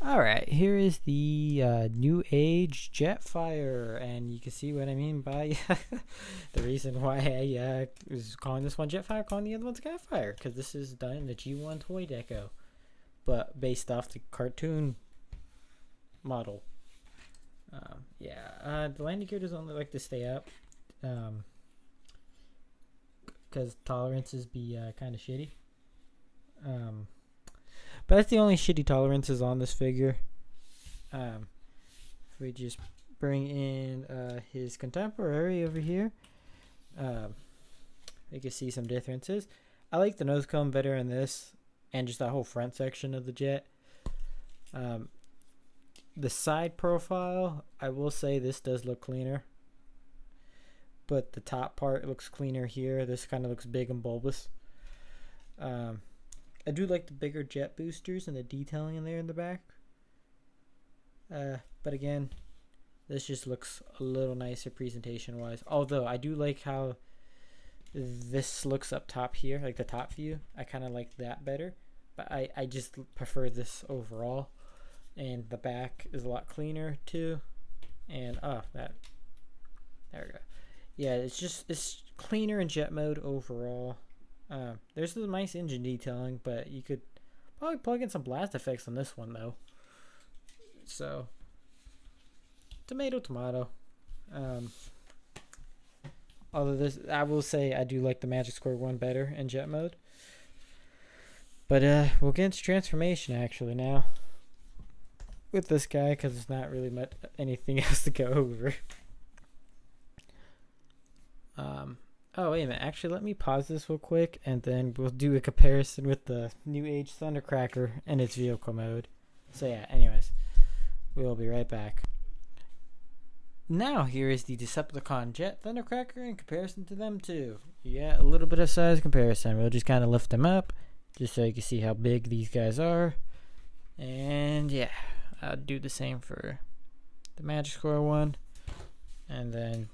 Alright, here is the NewAge Jetfire, and you can see what I mean by the reason why I was calling this one Jetfire, calling the other one Skyfire, because this is done in the G1 toy deco, but based off the cartoon model. The landing gear doesn't like to stay up, because tolerances be kind of shitty. But that's the only shitty tolerances on this figure. If we just bring in his contemporary over here, you can see some differences. I like the nose cone better in this, and just that whole front section of the jet. The side profile, I will say this does look cleaner, but the top part looks cleaner here. This kind of looks big and bulbous. I do like the bigger jet boosters and the detailing in there in the back. But again, this just looks a little nicer presentation wise. Although I do like how this looks up top here, like the top view. I kind of like that better. But I just prefer this overall. And the back is a lot cleaner too. And there we go. Yeah, it's cleaner in jet mode overall. There's some nice engine detailing, but you could probably plug in some blast effects on this one though. So, tomato. Although this, I will say I do like the Magic Square one better in jet mode. But we'll get into transformation actually now with this guy, because there's not really much anything else to go over. Oh, wait a minute. Actually, let me pause this real quick, and then we'll do a comparison with the NewAge Thundercracker and its vehicle mode. So yeah, anyways, we'll be right back. Now, here is the Decepticon Jet Thundercracker in comparison to them two. Yeah, a little bit of size comparison. We'll just kind of lift them up, just so you can see how big these guys are. And yeah, I'll do the same for the Magic Square one. And then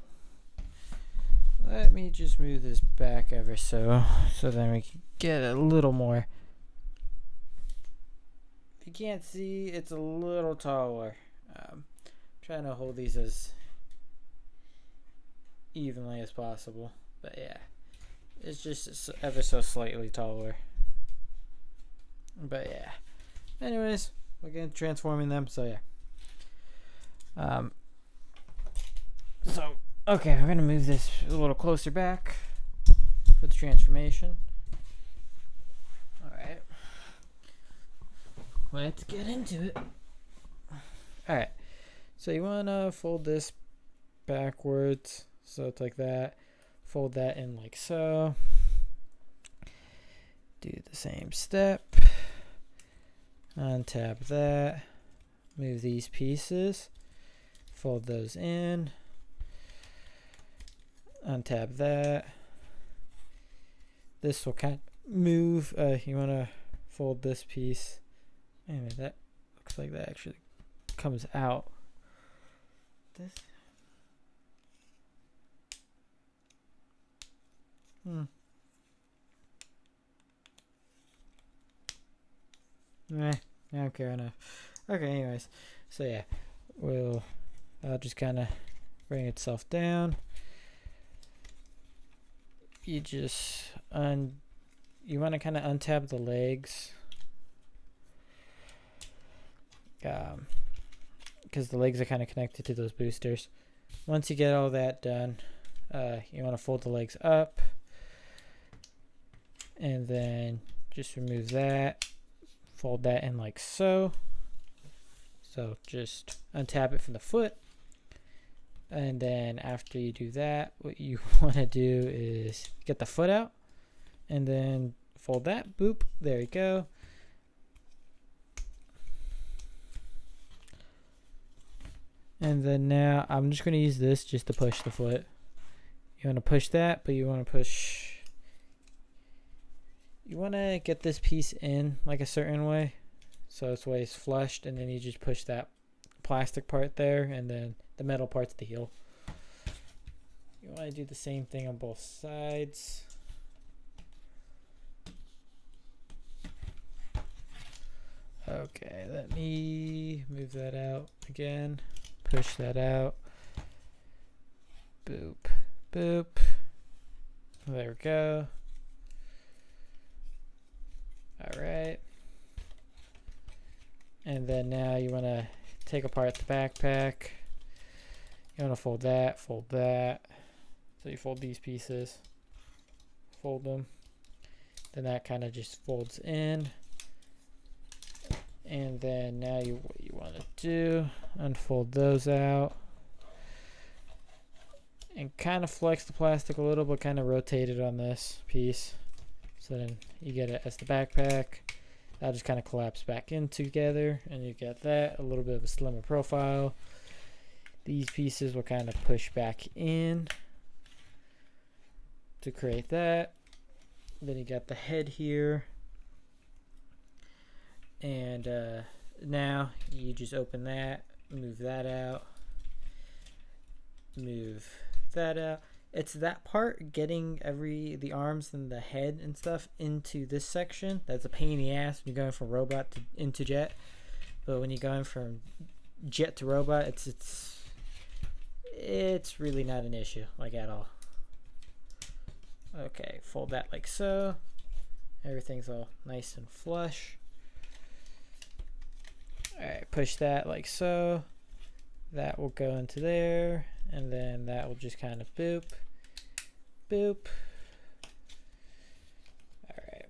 let me just move this back ever so then we can get a little more. If you can't see, it's a little taller. Trying to hold these as evenly as possible, but yeah, it's just ever so slightly taller. But yeah, anyways, we're gonna transforming them. So yeah, okay, we're gonna move this a little closer back for the transformation. Alright, let's get into it. Alright, so you wanna fold this backwards, so it's like that. Fold that in like so. Do the same step. Untap that. Move these pieces. Fold those in. Untap that. This will kind of move. You want to fold this piece. Anyway, that looks like that actually comes out. This. I don't care enough. Okay, anyways. So yeah, I'll just kind of bring itself down. You just you want to kind of untap the legs, because the legs are kind of connected to those boosters. Once you get all that done, you want to fold the legs up, and then just remove that. Fold that in like so. So just untap it from the foot. And then after you do that, what you want to do is get the foot out and then fold that. Boop. There you go. And then now I'm just going to use this just to push the foot. You want to push that, but you want to get this piece in like a certain way. So this way it's flushed, and then you just push that plastic part there, and then the metal part's the heel. You want to do the same thing on both sides. Okay, let me move that out again. Push that out. Boop, boop. There we go. Alright. And then now you want to take apart the backpack. You want to fold that, fold that. So you fold these pieces. Fold them. Then that kind of just folds in. And then now what you want to do, unfold those out. And kind of flex the plastic a little, but kind of rotate it on this piece. So then you get it as the backpack. That'll just kind of collapse back in together. And you get that, a little bit of a slimmer profile. These pieces will kind of push back in to create that. Then you got the head here. And now you just open that, move that out, move that out. It's that part, getting the arms and the head and stuff into this section. That's a pain in the ass when you're going from robot into jet. But when you're going from jet to robot, it's really not an issue, like at all. Okay, fold that like so. Everything's all nice and flush. Alright, push that like so. That will go into there. And then that will just kind of boop. Boop. Alright.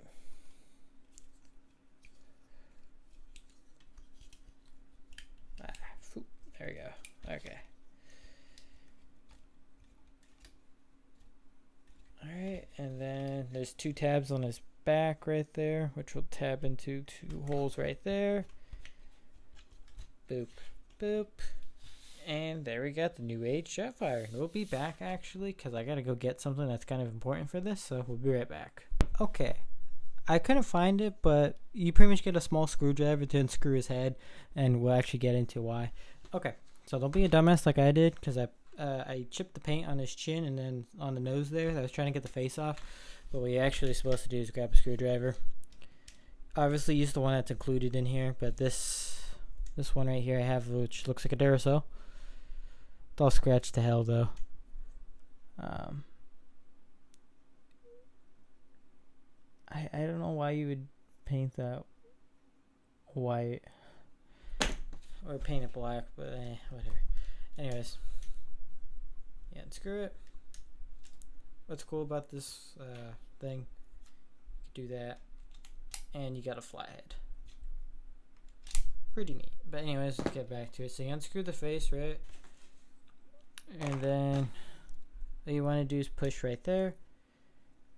There we go. Okay. Alright, and then there's 2 tabs on his back right there, which will tab into 2 holes right there. Boop, boop. And there we got the NewAge Jetfire. We'll be back actually, because I gotta go get something that's kind of important for this, so we'll be right back. Okay, I couldn't find it, but you pretty much get a small screwdriver to unscrew his head, and we'll actually get into why. Okay, so don't be a dumbass like I did, because I chipped the paint on his chin and then on the nose there. I was trying to get the face off, but what you're actually supposed to do is grab a screwdriver. Obviously use the one that's included in here, but this one right here I have, which looks like a Duracell. It's all scratched to hell though. I don't know why you would paint that white or paint it black, but whatever. Anyways, yeah, unscrew it. What's cool about this thing? You do that, and you got a flathead. Pretty neat. But anyways, let's get back to it. So you unscrew the face, right? And then what you want to do is push right there.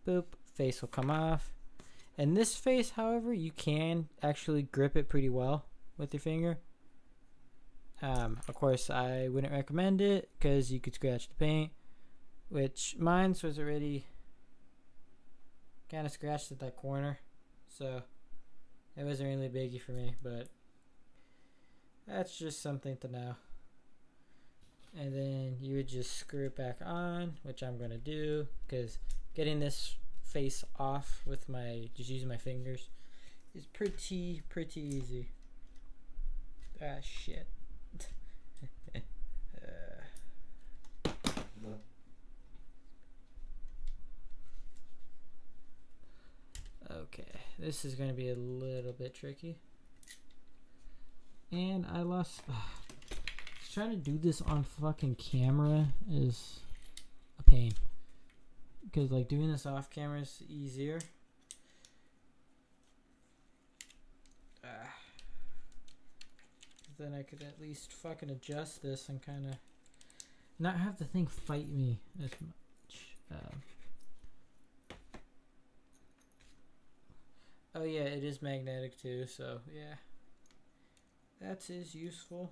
Boop. Face will come off. And this face, however, you can actually grip it pretty well with your finger. Of course, I wouldn't recommend it because you could scratch the paint, which mine was already kind of scratched at that corner. So it wasn't really a biggie for me, but that's just something to know. And then you would just screw it back on, which I'm going to do because getting this face off with just using my fingers is pretty easy. Ah, shit. Okay, this is going to be a little bit tricky. And I lost... trying to do this on fucking camera is a pain. Because like doing this off camera is easier. Then I could at least fucking adjust this and kind of not have the thing fight me as much. Oh yeah, it is magnetic too, so yeah. That is useful.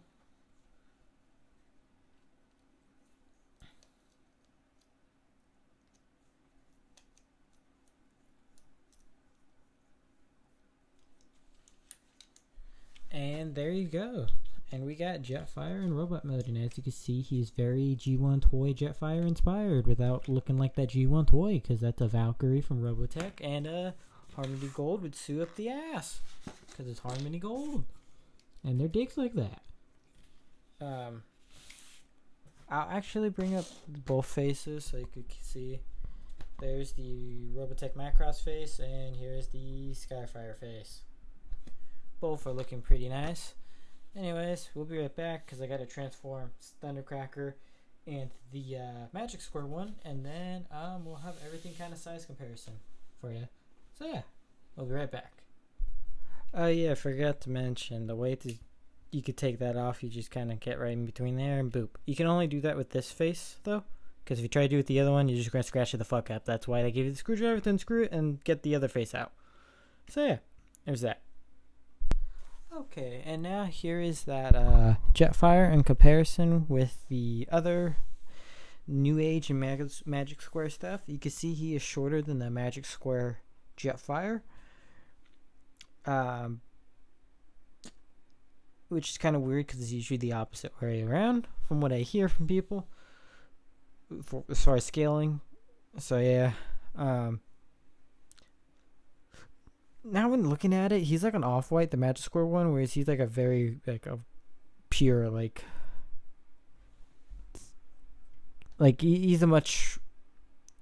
And there you go. And we got Jetfire in robot mode. And as you can see, he's very G1 toy Jetfire inspired without looking like that G1 toy, because that's a Valkyrie from Robotech. And Harmony Gold would sue up the ass. Because it's Harmony Gold. And their dicks like that. I'll actually bring up both faces so you could see. There's the Robotech Macross face, and here's the Skyfire face. Both are looking pretty nice. Anyways, we'll be right back because I got to transform Thundercracker and the Magic Square one, and then we'll have everything kind of size comparison for you. So yeah, we'll be right back. Oh yeah, I forgot to mention the way you could take that off. You just kind of get right in between there and boop. You can only do that with this face though, because if you try to do it with the other one, you're just gonna scratch it the fuck up. That's why they give you the screwdriver to unscrew it and get the other face out. So yeah, there's that. Okay, and now here is that Jetfire in comparison with the other NewAge and Magic Square stuff. You can see he is shorter than the Magic Square Jetfire, which is kind of weird because it's usually the opposite way around from what I hear from people as far as scaling. So yeah, now when looking at it, he's like an off-white, the Magic Square one, whereas he's like a very like a pure like he's a much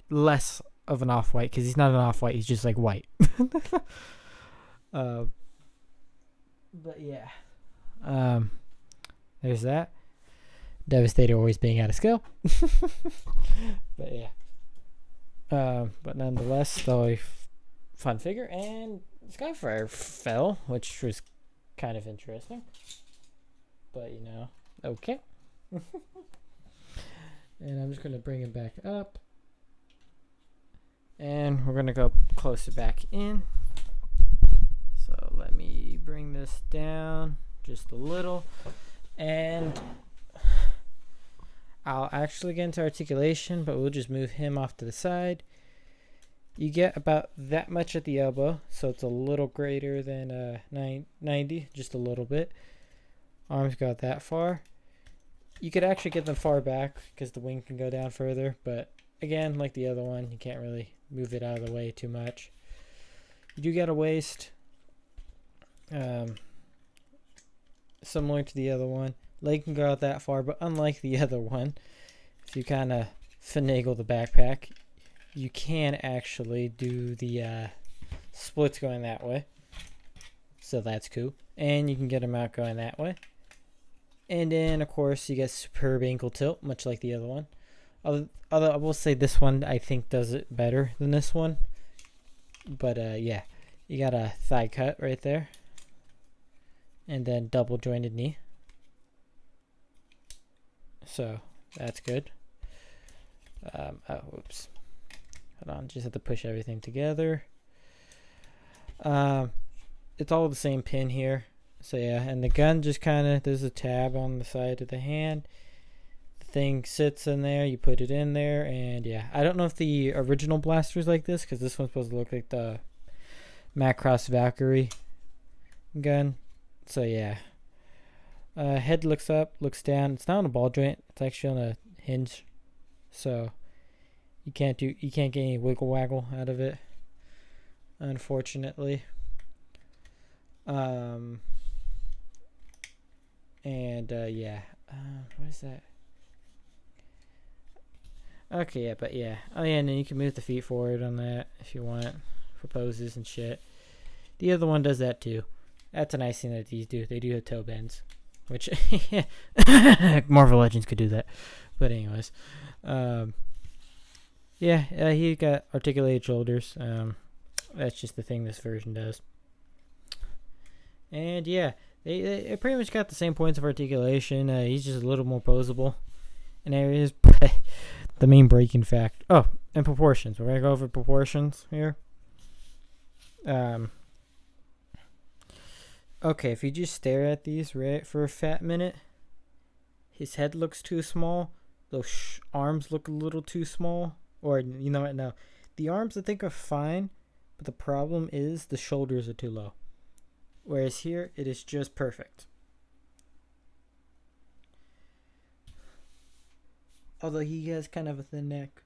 less of an off-white because he's not an off-white, he's just like white. But yeah, there's that. Devastator always being out of scale. But yeah, but nonetheless, still a fun figure. And Skyfire fell, which was kind of interesting, but you know, okay. And I'm just gonna bring him back up, and we're gonna go closer back in. So let me bring this down just a little, and I'll actually get into articulation, but we'll just move him off to the side. You get about that much at the elbow, so it's a little greater than 90, just a little bit. Arms go that far. You could actually get them far back because the wing can go down further, but again, like the other one, you can't really move it out of the way too much. You do get a waist, similar to the other one. Leg can go out that far, but unlike the other one, if you kind of finagle the backpack, you can actually do the splits going that way. So that's cool. And you can get them out going that way. And then, of course, you get superb ankle tilt, much like the other one. Although I will say this one, I think, does it better than this one. But, yeah. You got a thigh cut right there. And then double jointed knee. So, that's good. Oh, whoops. Hold on, just have to push everything together. It's all the same pin here. So yeah, and the gun just kind of, there's a tab on the side of the hand. The thing sits in there, you put it in there, and yeah. I don't know if the original blaster's like this, because this one's supposed to look like the Macross Valkyrie gun. So yeah. Head looks up, looks down. It's not on a ball joint, it's actually on a hinge. So you can't get any wiggle waggle out of it, unfortunately. Yeah. What is that? Okay, yeah, but yeah. Oh yeah, and then you can move the feet forward on that if you want for poses and shit. The other one does that too. That's a nice thing that these do. They do have toe bends, which Marvel Legends could do that. But anyways, yeah, he got articulated shoulders. That's just the thing this version does. And yeah, they pretty much got the same points of articulation. He's just a little more posable in areas. But the main breaking fact. Oh, and proportions. We're gonna go over proportions here. Okay, if you just stare at these right for a fat minute, his head looks too small. Those arms look a little too small. Or you know what? No, the arms I think are fine, but the problem is the shoulders are too low. Whereas here, it is just perfect. Although he has kind of a thin neck.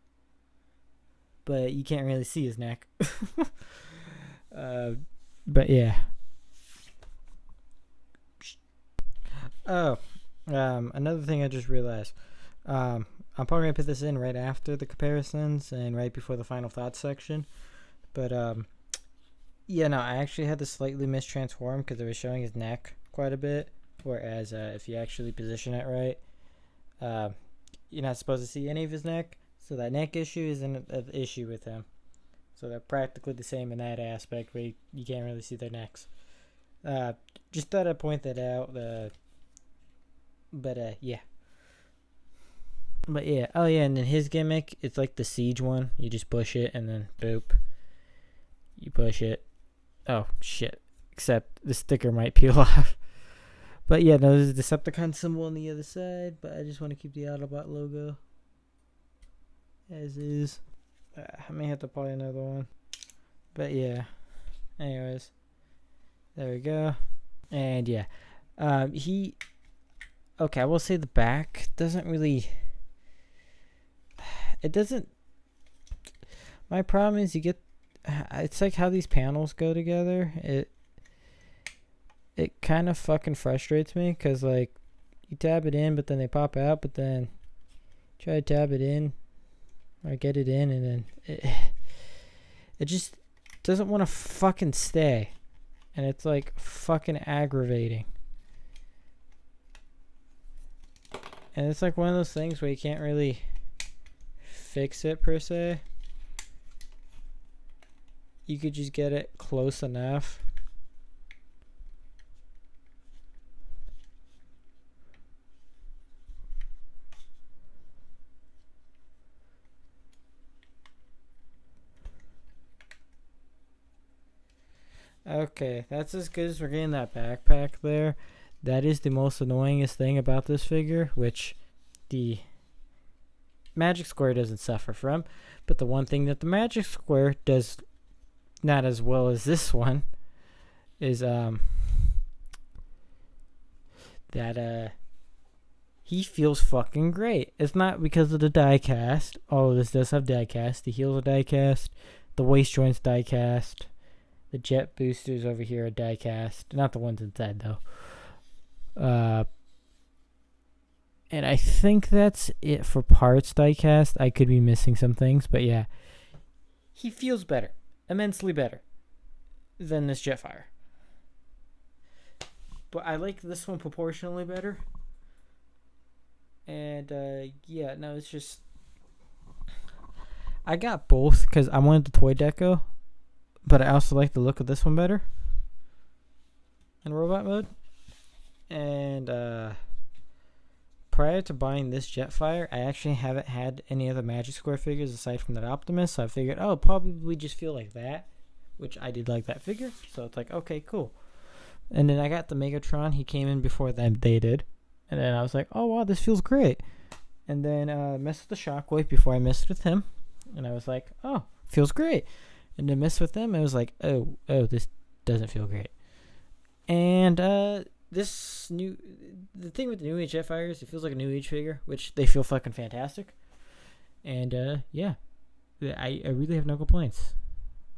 But you can't really see his neck. But yeah. Oh, another thing I just realized. I'm probably gonna put this in right after the comparisons and right before the final thoughts section. But yeah, no, I actually had to slightly mistransform because it was showing his neck quite a bit. Whereas if you actually position it right, you're not supposed to see any of his neck. So that neck issue isn't an issue with him. So they're practically the same in that aspect, where you can't really see their necks. Just thought I'd point that out. Yeah. But yeah, oh yeah, and then his gimmick, it's like the siege one. You just push it and then boop. You push it. Oh shit! Except the sticker might peel off. But yeah, no, there's a Decepticon symbol on the other side. But I just want to keep the Autobot logo as is. I may have to buy another one. But yeah. Anyways, there we go. And yeah, okay, I will say the back doesn't really. It doesn't. My problem is you get. It's like how these panels go together. It kind of fucking frustrates me because like you tab it in, but then they pop out, but then try to tab it in or get it in, and then it just doesn't want to fucking stay, and it's like fucking aggravating. And it's like one of those things where you can't really fix it per se. You could just get it close enough. Okay, that's as good as we're getting that backpack there. That is the most annoyingest thing about this figure, which the Magic Square doesn't suffer from. But the one thing that the Magic Square does not as well as this one is that he feels fucking great. It's not because of the die cast. Oh, this does have die cast. The heels are die cast. The waist joints die cast. The jet boosters over here are die cast. Not the ones inside though. And I think that's it for parts die cast. I could be missing some things, but yeah. He feels better. Immensely better than this Jetfire. But I like this one proportionally better. And yeah, no, it's just I got both because I wanted the toy deco, but I also like the look of this one better in robot mode. And prior to buying this Jetfire, I actually haven't had any other Magic Square figures aside from that Optimus, so I figured, oh, probably just feel like that, which I did like that figure, so it's like, okay, cool. And then I got the Megatron. He came in before them, they did, and then I was like, oh wow, this feels great. And then messed with the Shockwave before I messed with him, and I was like, oh, feels great. And then messed with them, I was like, oh, this doesn't feel great. And the thing with the NewAge Jetfires, it feels like a NewAge figure, which they feel fucking fantastic. And yeah, I really have no complaints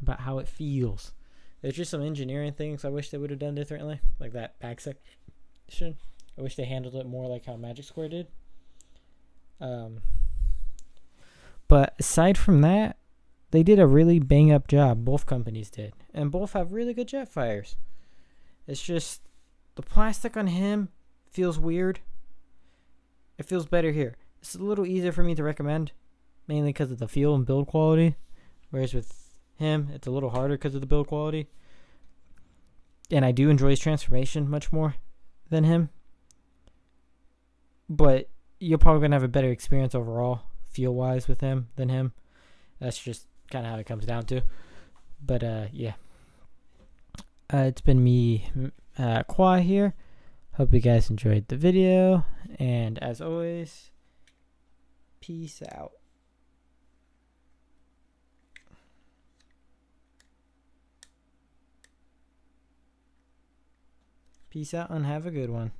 about how it feels. There's just some engineering things I wish they would have done differently, like that back section. I wish they handled it more like how Magic Square did. But aside from that, they did a really bang up job. Both companies did, and both have really good Jetfires. It's just the plastic on him feels weird. It feels better here. It's a little easier for me to recommend, mainly because of the feel and build quality. Whereas with him, it's a little harder because of the build quality. And I do enjoy his transformation much more than him. But you're probably going to have a better experience overall, feel-wise, with him than him. That's just kind of how it comes down to. But yeah. It's been me, Kwa here. Hope you guys enjoyed the video. And as always, peace out. Peace out and have a good one.